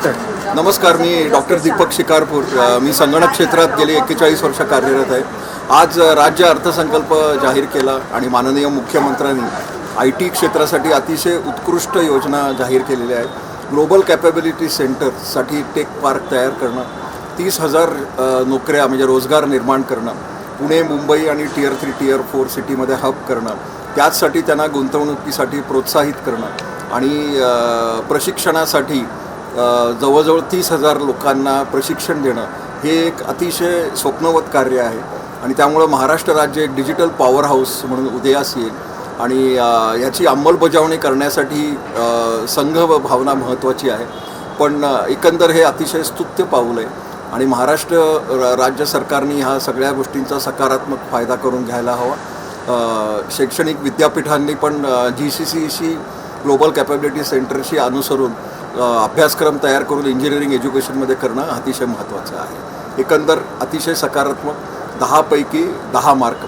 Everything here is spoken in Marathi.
नमस्कार, मी डॉक्टर दीपक शिकारपूर. मी संगणक क्षेत्रात गेली 41 वर्ष कार्यरत आहे. आज राज्य अर्थसंकल्प जाहीर केला आणि माननीय मुख्यमंत्र्यांनी आय टी क्षेत्रासाठी अतिशय उत्कृष्ट योजना जाहीर केलेल्या आहेत. ग्लोबल कॅपेबिलिटी सेंटरसाठी टेक पार्क तयार करणं, 30,000 नोकऱ्या म्हणजे रोजगार निर्माण करणं, पुणे, मुंबई आणि टियर 3, टियर 4 सिटीमध्ये हब करणं, त्याचसाठी त्यांना गुंतवणुकीसाठी प्रोत्साहित करणं आणि प्रशिक्षणासाठी जवळजवळ 30,000 लोकांना प्रशिक्षण देणं हे एक अतिशय स्वप्नवत कार्य आहे. आणि त्यामुळं महाराष्ट्र राज्य एक डिजिटल पॉवर हाऊस म्हणून उदयास येईल आणि याची अंमलबजावणी करण्यासाठी संघ भावना महत्त्वाची आहे. पण एकंदर हे अतिशय स्तुत्य पाऊल आहे आणि महाराष्ट्र राज्य सरकारने ह्या सगळ्या गोष्टींचा सकारात्मक फायदा करून घ्यायला हवा. शैक्षणिक विद्यापीठांनी पण GCCशी ग्लोबल कॅपेबिलिटी सेंटरशी अनुसरून अभ्यासक्रम तयार करून इंजिनिअरिंग एज्युकेशनमध्ये करणं अतिशय महत्त्वाचं आहे. एकंदर अतिशय सकारात्मक, 10 पैकी 10 मार्क.